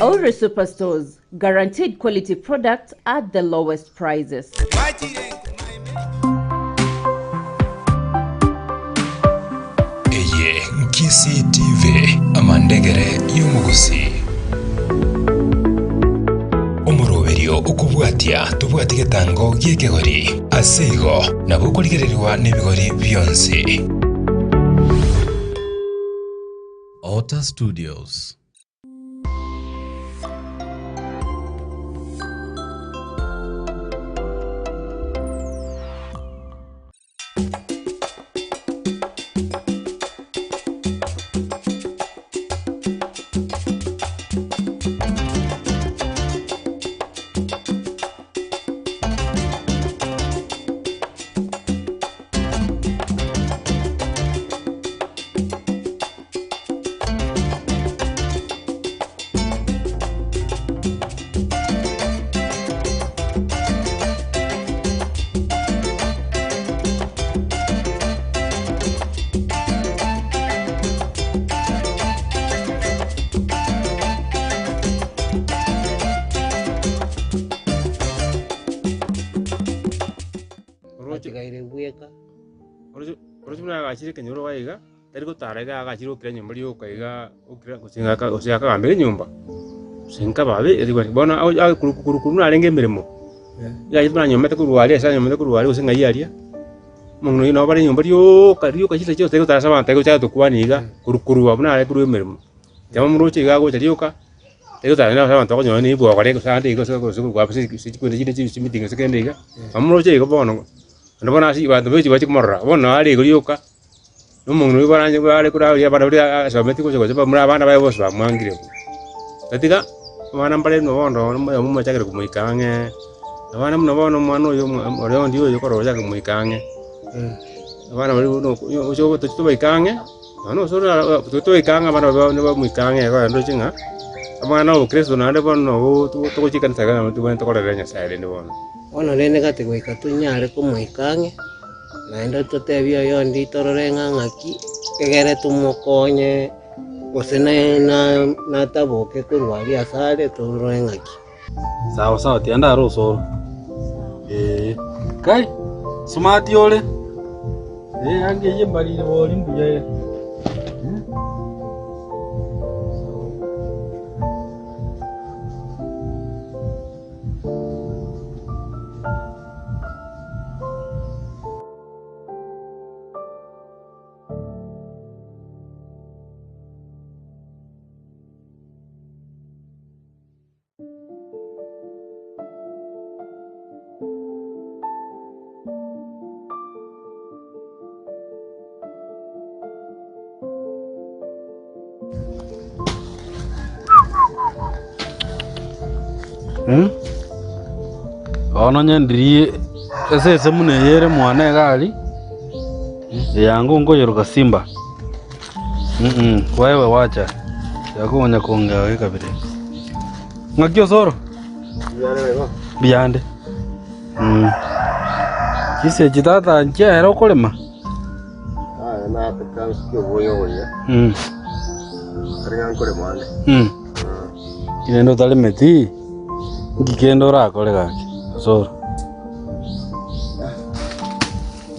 Ore Superstores, guaranteed quality products at the lowest prices. Eye Kisii TV amandegere y'umugusi umuroberio ukubwatia tubwati getango gyekegori asego nabo kurigererirwa n'ibigori byonse. Alta Studios. Orojuna agachire kenyoro waiga ariko tarega agachire ukira nyumba rio kaiga ukira kusinga kagambire nyumba singa babe erigwa bona au kurukuru narenge mirimo ya yitwa nyumba tekurwari asa nyumba tekurwari usinga yaria mungu ino bari nyumba rio kachire cyo tego tarasa banta go chato kwaniga kurukuru abuna ari kuru mirimo jama muroche ga go charioka tego tarana banta go nyoni bwo kare kusande go so kwa pisi kwende chine meeting sekendiga amuroche go bono ndabona si bantu beji bachi kumorra bona ari guryoka numuntu wibaranje bari kuri abana bari asabeti ko cyo muri abana bayo bose bamwangire tatika abana mbale no bondo mu chakere kumuikange abana muno bono mwana uyo ore ndi uyo koro chakere kumuikange abana bari no uyo to baikange no so to ikanga abana baba muikange ko ndo chinga abana no Kristo na ndo bono to chikana saga no to bento korera nya sale ndi bono ono rene gati goika tunyare kumuikange naenda tutebia yo ndi tororenga ngaki kegere tumukonye gosene na taboke kurwari asale tororenga ngaki sawa tianda rosoro kai smart yole ange yembali boli mbuye ono nyendiri ese mune yere mwana gali yangu ngoyeruka simba wewe wacha yakuonya kuongea wewe kabisa ngakyo soro biande kise jitata njera ukolema na takansikyo boyo boya kariya nkore mwana kinendo tale meti ngikendo rakole gake soro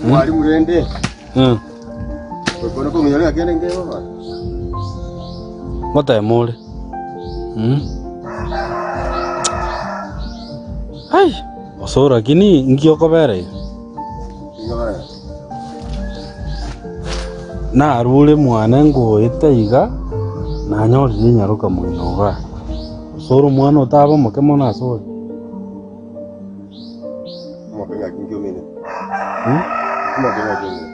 mwali murende kono ko miyore agende ngebo ba mota emole ai osoro kini ngioko bere na arule mwana ngo etaiga na nyori nyaruka mwinoga soro mwana otaba mokemo na soro mokenga kingyo mine mokenga kingyo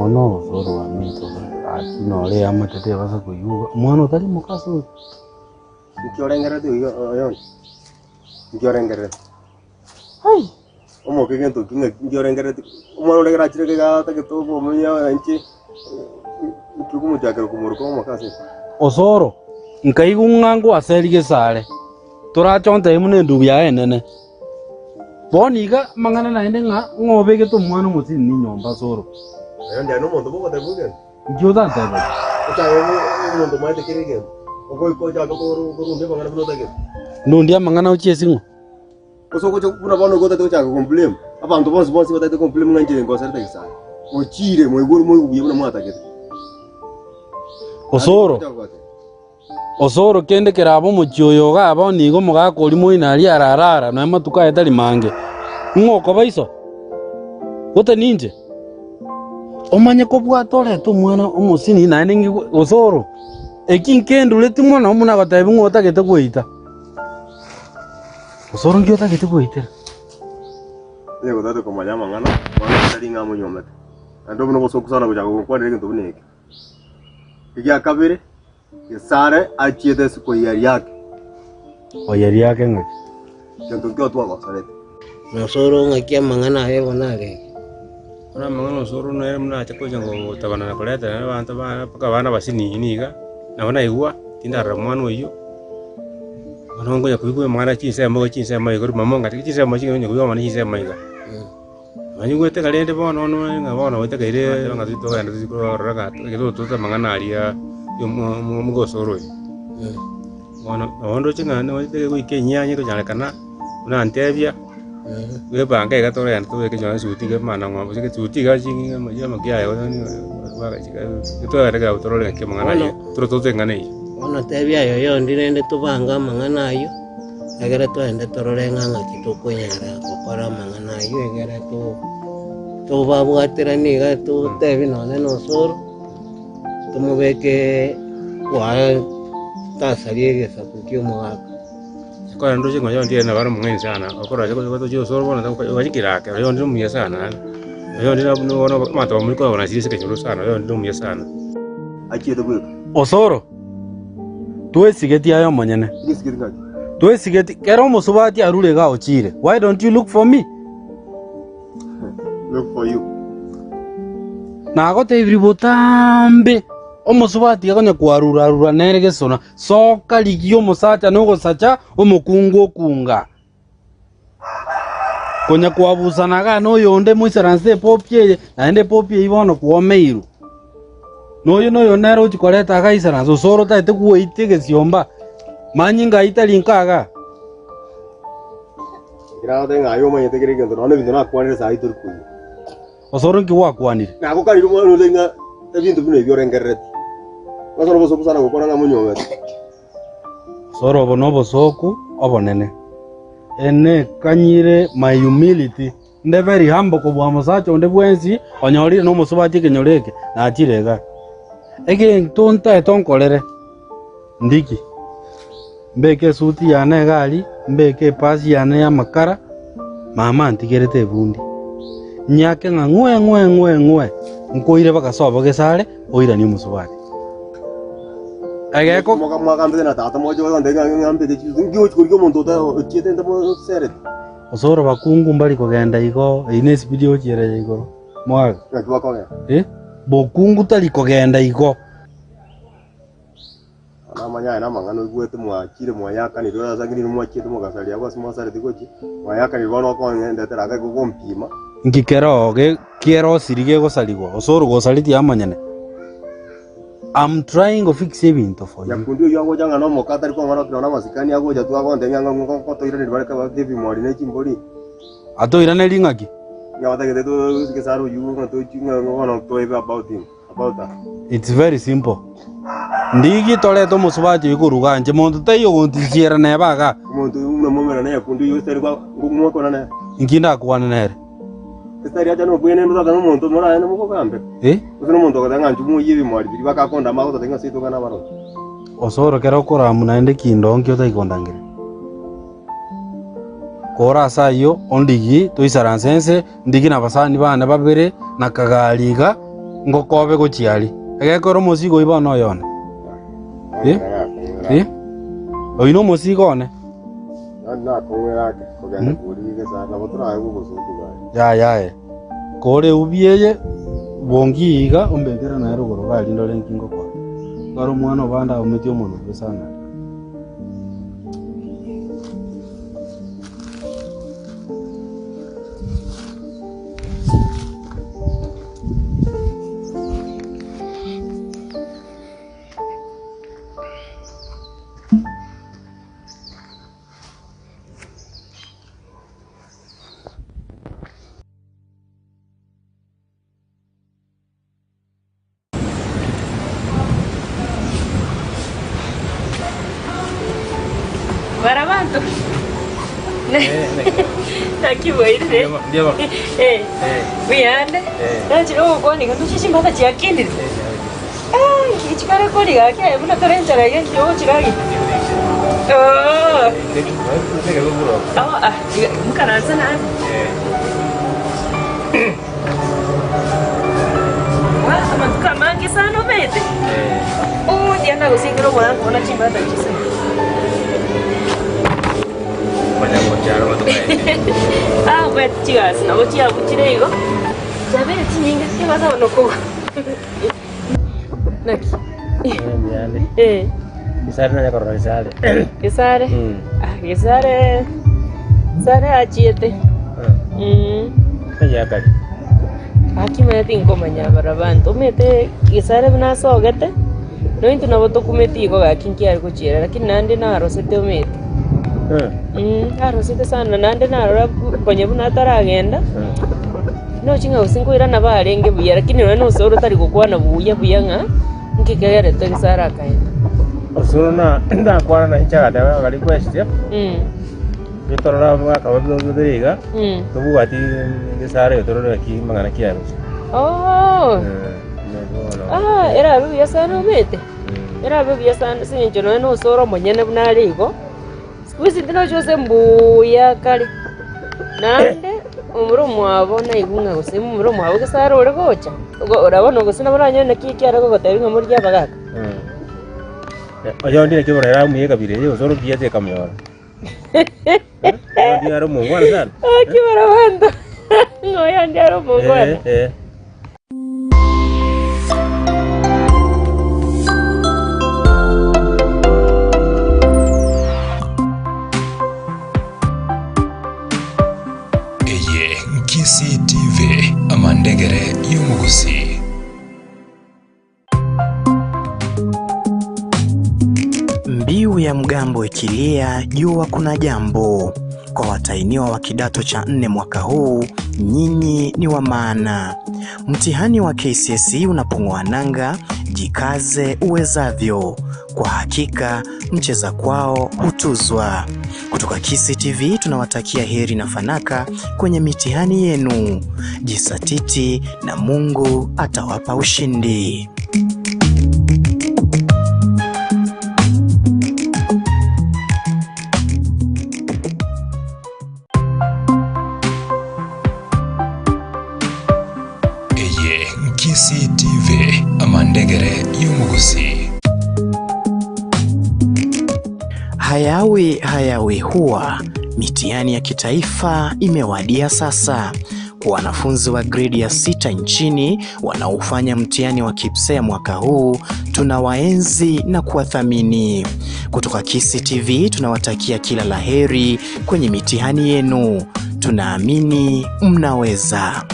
no soro wa mito no le amatete basa kuyuga mwana otali mokaso nkiorengera tu yo nkiorengera ai omokenga to nkiorengera mwana oregera chire ga ta to bo munya anchi nkugumu jakero kumuruko mokase osoro nkaigu ngangu aserige sare turachonta imune ndugu ya enene boniga mangana na ende nga ngobege to mwana mutini ni nyomba soro ayo ndio no mondo boko tabugen Joda tebe. Utawe mundo mai tekirige. Oko ja ko runde mangana bro tage. Nundia mangana uchesingo. Oso ko kuna bano go tate cha complain. Abantu bonse go tate complain nganje ngo sarte kisa. Ochire mo iguru mo ubiye na mata kete. Osoro kende kerabo muchioyo gabo nigo mugakori moinari ararara na matuka etari mange. Ngoko baiso. Gote ninje. Omanye ko bwatore to mwana omusini na ningi osoro. Ekinkendu leti mwana omuna gatabi ngota gete kuita. Osoro ngiota gete kuita. Lego tate ko manyama ngana, mwana tari ngamo nyomete. Ando no boso kusana kuja ko kwa ndenge tubuneke. Ikia kabere sare achiede siku yake. Oyari yake ngaki. Kento kyo tuwa basarete. Nosoro ngakia mangana he bonare. Ora mangana soro no era mna chako jango tabana na koleta na banta bana paka bana basini iniga. Na bana igua tinda ramano iyo. Bana ngo ya kuiku mangana chinse mo iguru mamonga chinse mo chingo ngo mani chinse mo iga. Ani gwete kalende bono no nga bono wete kaire nga tuto ga ndiko raga ke to mangana aria yo mo soro. Bono chinga no wete ko ikenya nyi ko jale kana una antebia. We banga ga tore an to ke jona suti ke mana ngo ke suti ga jingi ma ya ma kya yo ni ba ga chika to ga ga tore ke mangana yo to tenga nei ona tebia yo ndinende to banga mangana yo egere to ende torore nganga kitoko nyara kokora mangana yo egere to babwatira ni ga to tebi no no soro to mubeke kwa tasariege sapukio mwaka ko ando chingo yo ndie na baro mungeni sana okora ko yo soro bona ko wajikira ke yo ndio muya sana yo ndio no mato muri ko na sisi ke nyoro sana yo ndio muya sana Achiede bwe. Osoro. Tuwe sigeti ayo manyene. Ni sigeti ngaki. Tuwe sigeti kero musubati arule ga ochire. Why don't you look for me? Look for you. Na agote ibribotambe. Omusubati agonya kwarura nere gesona. Soka ligio musacha nugo sacha omukungu kunga. Konya kwabusanaga no yonde muisaranse popie na ende popie ibono kuomeiru. No yo nero chikoreta gaisana so soro ta teku itege siomba. Manyinga italinkaga. Gira de ngayo manye tegere gendo no bindo na kwanire sa itur ku. Osoro nki wa kwanire. Na ko kariru mo no lenga ebintu bino ebyo rengerete. Basoro boso busana ko kona ngamunyo ngati. Soro bono bosoku obonene. Ene kanyire my humility. Nde very humble ko bwa musacho nde bwensi onyori no musubati kenyoreke na achirega. Ege ntonta etonkolere. Ndiki. Mbeke suti yane gali, mbeke pasi yane ya makara. Mama antigerete bundi. Nyake nga ngwe. Nkoire baka sobo gesare, oira ni musubati. Ege ko mwaka mbele na tata mojo ndenga ngambe de ngiyo chikuryo muntu ta chiete ndamo sere. Osoro bakungu mbali kogenda igo, ines video chire igo. Mwaga. Kwa kwa. Bokungu tali kogenda igo. Na manya na mangano gwete mwakire mwayaka ni dola zangiri mwakire mugasali yako simasare tikochi. Mwayaka ni bono ko ngende teraga ko mpima. Ngikero ge kiero sirige go saligo. Osoro go saliti amanyane. I'm trying to fix ebinto for you. Yakundio yango janga no mokata liko ngana kina masikani yago jatu ago ndenga ngo ko to irane baraka ba devi mori ne chimboli. Ato irane lingaki. Ya wata ke to ke saru yu ngo to chinga ngo no to about him. About that. It's very simple. Ndigi tole to musubati bikuruga nje muntu tayo gontijera ne baga. Muntu umwe momera ne yakundio yosteri kwa ngumo ko nane. Nginda kwana nere. Estari aja no bwene ndo kana muntu mora ene muko kambe. Usino muntu ko tanga njumu yibi mori biri bakakonda mago tenga sito kana baro. Osoro kero kora munaende kindo nkyo taikondangire. Kora sayo ondigi toisaransense ndigi na basani bana babere na kagaliga ngokobe go chiali. Egekoro musigo iba no yone. Oino musigo ne. Na kongera ko ganda kuri ke sa na botra ayo go so tu ya kore ubieye bongiga ombekera na ero goro gali ndo lenkingo kwa garo mwana banda umetio mono besana abantu. Nakiboire. Ndio. Biyande. Ndachiro ukoni kantu chichimbata chiakindi. Kichikara kodi gake muna torenjara yendi ochiragi. Mukaranza nabi. Kama sana mete. Dia na usikiro mwana kuona chimbata chisa. Banyak bocah waktu main. Buat cigas, na bocah bucirego. Sabe tinga que vas a no ko. Naki. Kisare nanya korang kisare. Kisare. Kisare. Sare achiete. Kaya kali. Aquí me tengo mañana para banto. Mete kisare bna sogete. No into na boto kumetigo ga kinki algo chira, lakini nande na rosete umete. Rosete sana nande na ra kwenye bna taragenda. No chinga usingo ira na barenge buya, lakini no soro tari gukwana buya nga nkikegere to kisara kaenda. Osoro na nda kwana na hichaga dawa gali question. Bitorora mwaka wa bidoderiga. Tubu ati kisare torora ki mangana kiaro. Era bibia sana umete. Era bibia sana sinjo no soro monyene bunarigo. Sikuizi ndino chose mbuya kali. Nande umuro mwabo na igunga gose umuro mwabo kisara ore gocha. Urabona gose nabaranya na kiki ara gogotebi ngamurya bagaka. Oyo ndine kiborera muye kabire yo soro biye kamyora. Ndiaro mungwana sana. Kibara bando. Ngoya ndiaro mungwana. Kisii TV amandegere y'umugusi. Mbiu ya mgambo ikilia jua kuna jambo. Kwa watainiwa wa kidato cha 4 mwaka huu, nyinyi ni wa maana. Mtihani wa KCSE unapong'oa nanga, jikaze uwezavyo. Kwa hakika mcheza kwao hutuzwa. Kutoka Kisii TV tunawatakia heri na fanaka kwenye mitihani yenu. Jisatiti na Mungu atawapa ushindi. Kisii TV amandegere y'umugusi. Hayawi huwa mitihani ya kitaifa imewadia sasa. Kwa wanafunzi wa grade ya 6 nchini wanaofanya mtihani wa KPSEA mwaka huu, tunawaenzi na kuwathamini. Kutoka Kisii TV tunawatakia kila laheri kwenye mitihani yenu. Tunaamini mnaweza.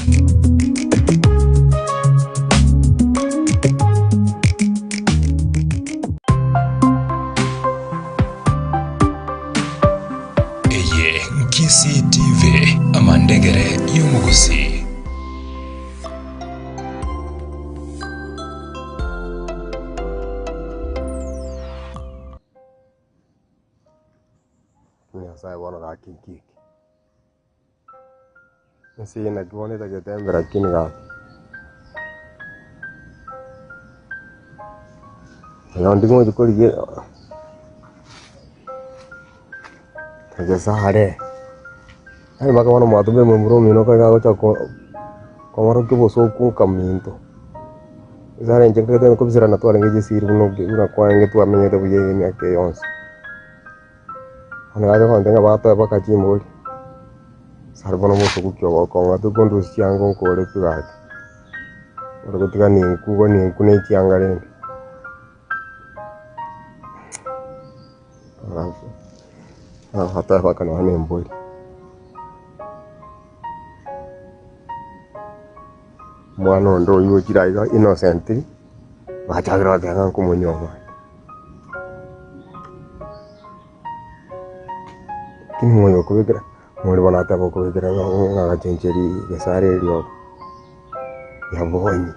Kisii TV amandegere y'umugusi. Nyasaye wana gakiki. Sina kione taketembera kini gaki. Ndingo dikoliye. Tagesare. Hai maka wana mwatumbe mwemuro mino kaga gocha komaro kiboso ku kaminto. Zare njenge tena kubisira na twala ngeje siri una kwanga tu amenyete buye ni ake yonse. Ana gaje ko ndenga bata baka chimbo. Sarbono moso ku kyo ko ngatu kondu siango ko le tuga. Ora ko tiga ni ku ne chiangare. Hata baka no hane mboi. Mwana ndo yuo chiraiga innocent bachagira tanga kumunyoma kini moyo kubikira muri bonata bokubikira nga chencheri gesare lyo yabonyi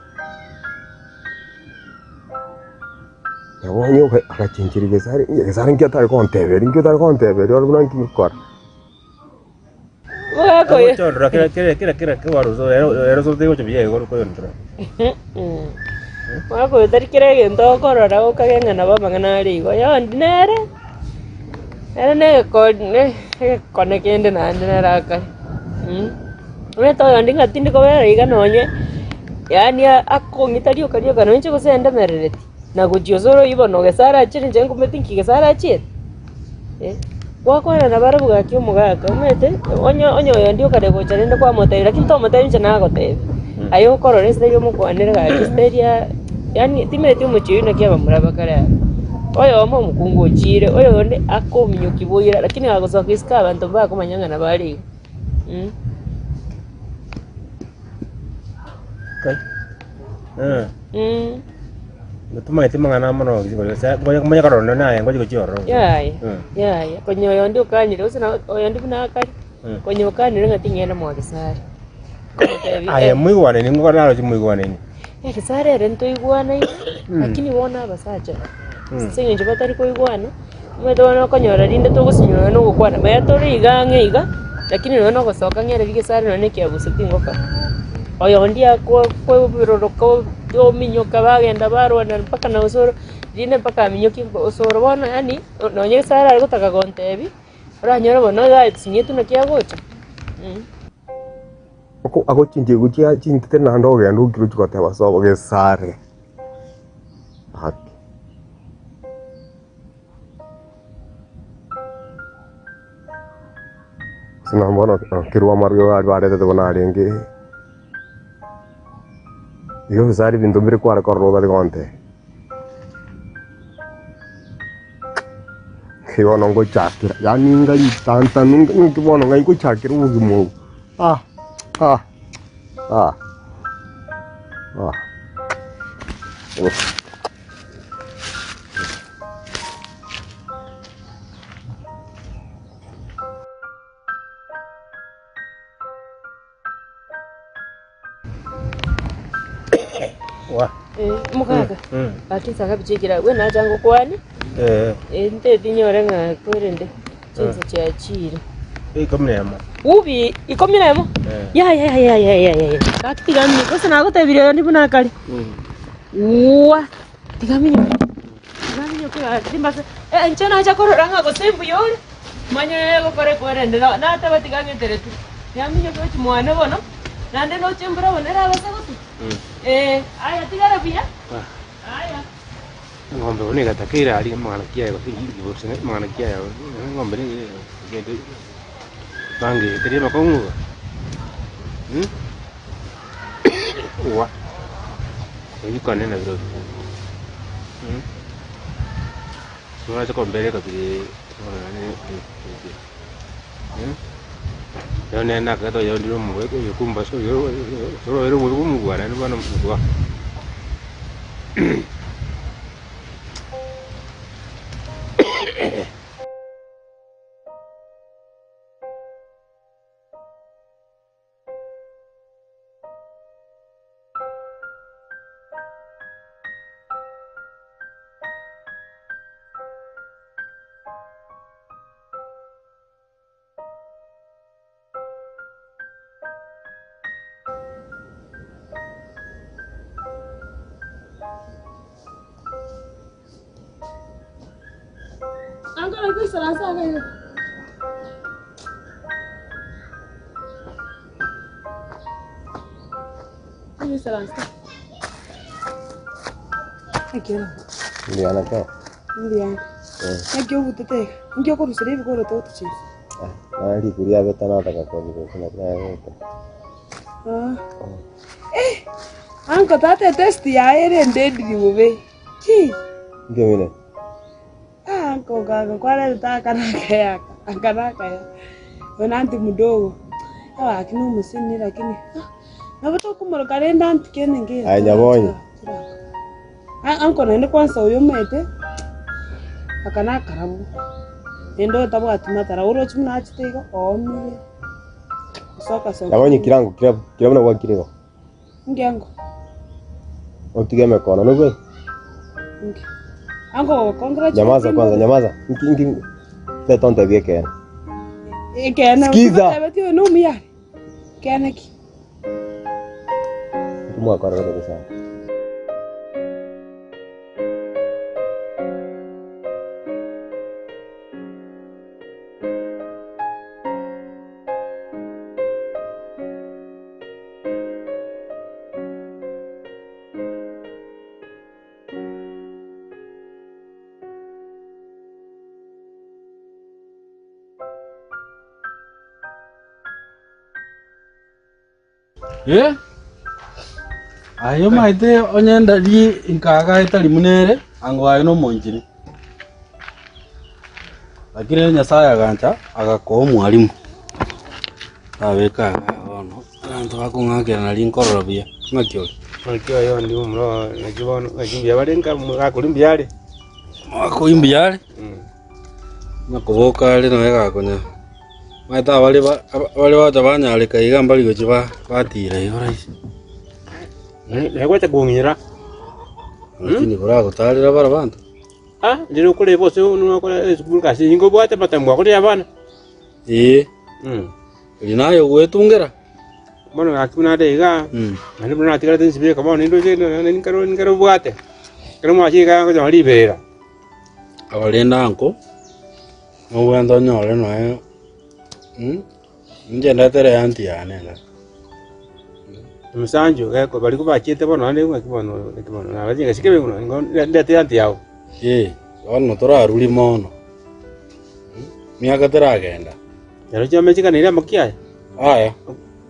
wonyo akachinchiri gesari ngiatari konteberi ori buna ngikora Wako ye. Chondra kira waruzo ero so tego chbiye gol ko yondra. Wako ye tari kira gento korora ukagenga na baba ngana rigo. Yo ndinere. Era ne kone kende na ndinera ka. Ore to yondinga tindi ko bera iga nonye. Yani akongitario kario kana nche ko senda merereti. Na kujiozoro ibono gesara chiri nje ngumetinki gesara chiri. Wakwana na barabu gakyo mugaka umete onyo ndio kare gochare ndo kwa moteri lakini to moteri nje nago tebe ayo korore stage mu kwanira ga stage yani timete mu chiyo kia bamuraba kare oyo mo mukungu chire oyo ndi akominyo kiboyira lakini agosoka iska abantu ba komanyanga na bari Okay. Tuma iti mangana mono giko sa ngoja kumanya karondo na ngoja kuchoro. Ya. Konyo yondi ukanyire usina yondi buna akari. Konyo ukanyire ngatingena mu gisare. Aya muigwane ni ngora nalo muigwane ni. Ya gisare rento igwana lakini wona basacha. Singe nje batari ko igwana. Mwedo wana konyora rinde to gusinyora no gukwana. Maya tori igange iga lakini no gosoka ngere gisare no nekia gusitingoka. Oyo ndia kwa biroroko yo minyoka bagenda barwana mpaka na usoro rine mpaka minyoki usoro bona yani nonye sara algo taka kontebi oranyora bono ga sinyetu na kia gocha ako chinje guchia chintete na ndo genda ukiru chikote basobo gesare haki sina mbona kirwa mario arware te bona arenge Yo gesari bintu biri kwara korro da konte Kiwa nongo chakira yani ngali tanta nungi bono ngai ko chakira ugimo Mukaga ati saka bichikira we na jango kwani nte tinyore nga kwerende chinza cha chiri ikomnemo ubi ikomnemo ya atigamini kosa na gotebire ndi buna kali wa tigamini kwa timbase nchana cha korora nga gosembu yole manya go kore kwerende na ata batigamini teretu yaminyo ko chimwana bono nande no chembura bonera basagotu aya tigara pia aya ngombe one gatakira ali mwana kia go singi go sene mwana kia ngombe ni gende bangi tere makongu wa eyi kane na bro sura cha kombele ka bi yo nena ka to yo ndiro mu ko yo kumba so yo mu gwana ni bana mu gwa Angkor lagi serasa kayak ini serasa. Akhirnya. Liana ka. Liana. Akhirnya butuh teh. Akhirnya kau rusri bukan lo tahu tuh sih. Nari kuria betana ta ka ko ni na. Angkor tadi tes dia air ende di bawah. Ci. Gimana? Angkor kagak kuala tak kana kayak. Nanti mdogo. Lakini umesini lakini. Na watu kumoro kalenda antikene nge. Nyabonye. Angkor naende kwanza uyo mete. Akana karamu. Endo tabu atimatara uro chimna achitego omire. Soka soka. Nyabonye kirango kirabona kwa kirego. Ngiango. Otigeme kono no gwe. Ango congratulations. Nyamaza kwanza, nyamaza. Nkingi. Tetonte vie kena. Kena. Sikiza. Tabati no mia. Kena ki. Tumwa kwa roho sana. Ayo maite onyenda li inkaga itali munere ango ayo no monjini. Lakini Nyasaye agancha agako mwalimu. Abeka ono. Anto bakungakira na linkorobia. Makyo. Makyo yo ndi umro nakibono akimbia balenga mugakulimbiale. Makuimbiale. Nakuboka ali no wega konya. Maita wale wata banyalika igamba ligo chiba batira yoraisi. Negwete kunyira. Lakini kora gutarira bara bantu. Ndiro kule bose no kole school kasi ingo bwate patambwa kule abana. Linayo gwetungera. Bono akuna dega. Ani bana tikara tinsibe kama nindo je nkaro bwate. Kero mwachiga ngo libera. Abalenda anko. Mubando nyore no. Njenda tere anti anena. Musanjo ko bali ko bachete bono ane ngakibono na bajinga sikebe uno ngo ndete anti yao. Ono tora ruli mono. Miaka teragenda. Yaro chama chika nira makia. Aya.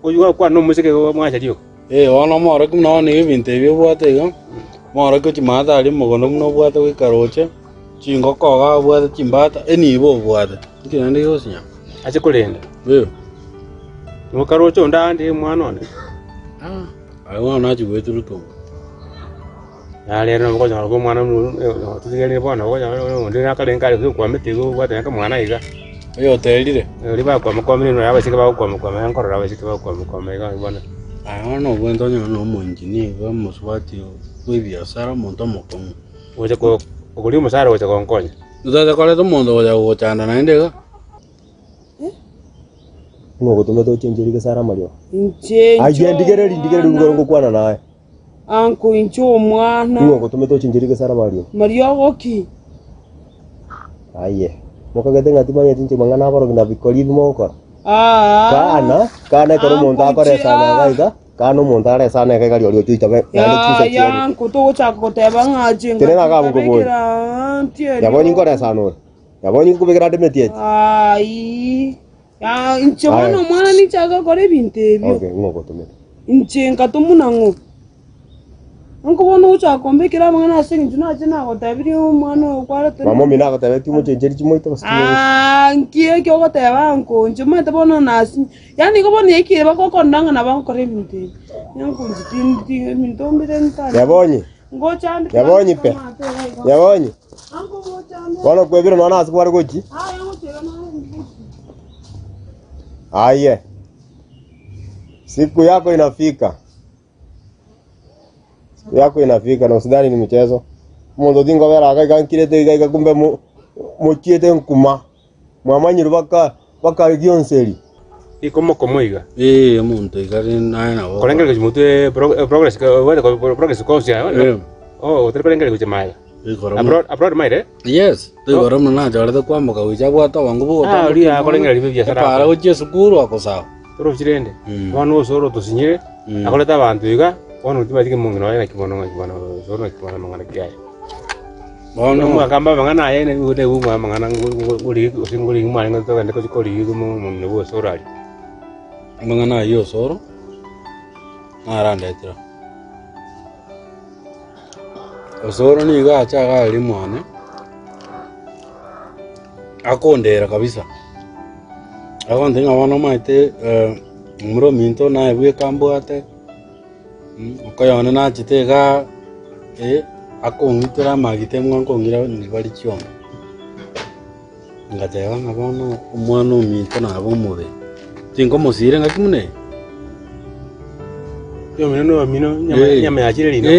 Oyuga kwa no musike go mwacha dio. Ono mora kumno ni binte byo bwate go. Mora ko chimata ali mugono no bwate ko karoche. Chingo ko ga bwate chimbata eni bo bwate. Kina ndi yosinya. Ache kulenda. Ngo karoche ndandi mwana one. Ayo na chiwetu ruto. Lero ko jalo ko mwana no tutigele bona ko jalo ndi nakalenga ko kwa metigo bwate ka mwana iga. Yo telire. Riba kwa mkomini no yabasika ba kwa mkomini ankora yabasika ba kwa mkomini ga bona. Ayo no bwento nyo no monjini ga muswati we biashara monto mokomo. Oje ko okuli musara oje ko nkonya. Ndada kale to mondo oja go chanda na ndega. Ngo tume to chenjeri ke sara mario. Nche. Aje ndigere ngo kwana naye. Anko incho mwana. Ngo tume to chenjeri ke sara mario. Mario goki. Aye. Moka gete ngati manya tinche mangana baro kina bikoli moko. Kana karo monta kare sana gaiga. Kano monta re sana ke gari orio tuita be. Ya anko to chako te banga jinga. Tena ga mko boy. Ya boni kore sana. Ya boni ko begra de metie. Ai. Ya inche mwana ni chaga kore binte bi. Okay, ngo tume. Inche ngatumuna ngo. Anko bono ucha kombe kira mangana singi juna jina ko tabiri mwana kwara tere. Mamo mina ko tabe timo chenjeri chimo ito basti. Nkie kyo ko tabe anko njuma tabono nasi. Yani ko bono yeki ba ko kondanga na ba ko rebinte. Yanko njiti mintombe renta. Ya bonyi. Ngo chandi. Ya bonyi pe. Ya bonyi. Anko ngo chandi. Wana kwebira naona asikwara gochi. Yango chera na. Aye. Siku yako inafika. Siku yako inafika na usidhani ni mchezo. Mondo dingo vera akankire te kumbe mochiete nkuma. Mwamanyi baka gionseri. Ikomo komoiga. Muntu igari naina wo. Kolengele mutwe progress progress ko sia. Utrepelengele kuchemaya. Abroad maire? Yes. Tuko romo na jara de kwamboka wicha bwata wangu bo. Uri akolengele bibya sara. Para uche sukuru akosawa. Toro chirende. Wano soro tosinyire. Akoleta bantu iga. Wano tibatike mungu no yana kibono soro kibono mangana kiai. Wano mwakamba mangana ayene ude umwa mangana uri usinguri umwa ngoto ndeko chikori gumu mungu bo sorali. Mangana yo soro. Aranda etira. Osoro ni ga chaga ali mwane. Akondera kabisa. Akonde ngabana maite muro minto na ebwe kambo ate. Okayona na chitega akongitira magite mwankongira ni bali chioma. Ngatega ngabana umwana minto na bomube. Tingo mosire ngakimune. Yo mino nyama ya chile lino.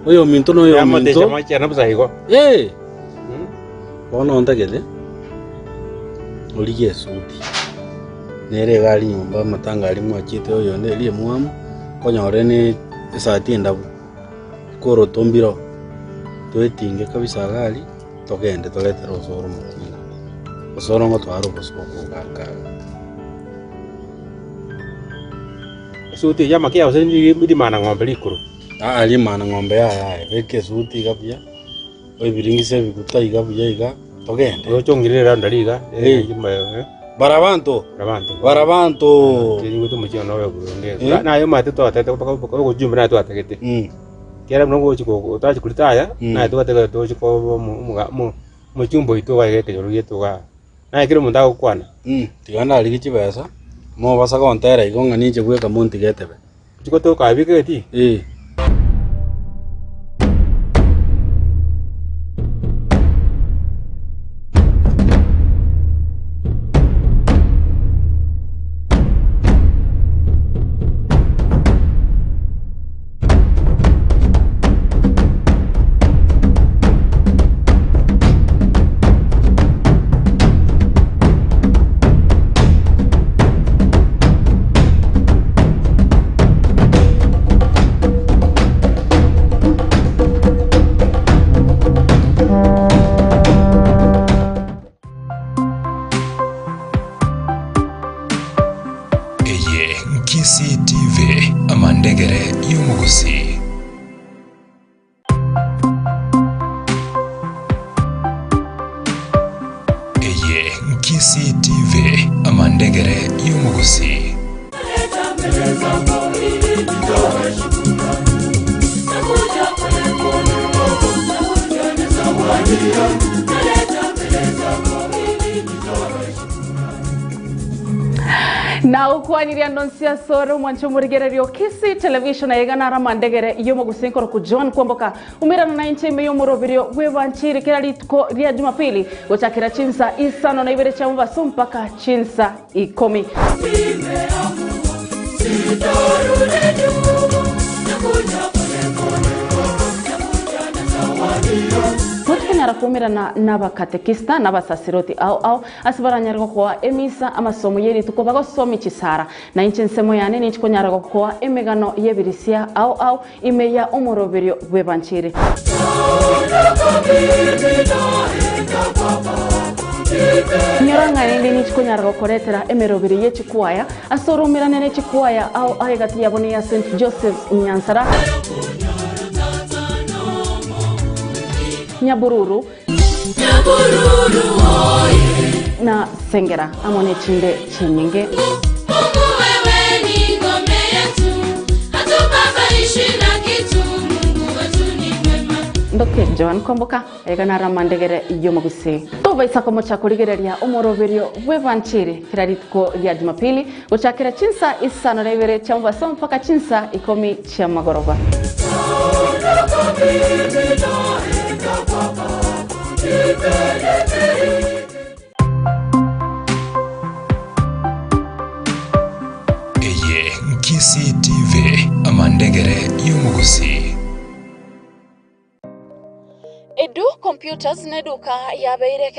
Oyo minto no yo Mate minto. chama chana busa iko. Bono ontagete. Oliye suti. Nere gali nyumba matanga ali mwachite oyo ndeli mwamu. Konyore ni esati ndabu. Koro tombiro. Twetinge kabisa gali togende toletera osoro mukunda. Osoro ngo twaro bosoko gaka. Suti yama kia usendi bidi mana ngombe likuru. Ali mana ngombe ya veke suti kabia. Oy biringise bikuta igabuya iga togende. Oyo chongirira ndaliga. Barabanto. Tingu tu mchio nawe kuongea. Na yo mate to atete ko jumba na to atekete. Kera mnongo chiko utachi kulitaya na to atete to chiko mu chumbo ito wa yeke yo yeto ga. Na kire munda ko kwana. Tigana ali kichibesa. Mo basa ko ntera igonga ninje bweka munti getebe. Chiko to ka bike ti. Kisii TV amandegere y'umugusi. Kisii TV amandegere y'umugusi. Na ukwaniria nonsia soro mwancho murigererio Kisii television ayegana ramandegere yomo gusinkoro ku John kwamboka umirana na inche meyo murobirio webanchiri kila litko ria Jumapili gochakira chinsa isano na ibere chamva sumpaka chinsa ikomi. Kunyara kumira na bakatekista na basasiroti au asibaranyarwa kwa emisa amasomo yeri tuko bagosomi chisara na inche nsemo yane ni chikonyarwa kwa emegano yebirisia au imeya umoroberio webanchiri. Nyaranga nende ni chikonyarwa koretera emerobiri yechikuaya asorumira nene chikuaya au ayegati yaboni ya St. Joseph Nyansara Nyabururu na Sengera amone chinde chinyenge. Mungu wewe ni ngome yetu, hatubabaishi na kitu. Mungu wetu ni mwema. Ndoke John Kwamboka egana ramandegere yomugusi. Toba isako mochakurigereria umoroberio webanchiri kiraritko ya Jumapili gochakira chinsa isano revere chamva som paka chinsa ikomi cha magoroba. Kisii TV amandegere y'umugusi. Edu computers neduka yabeire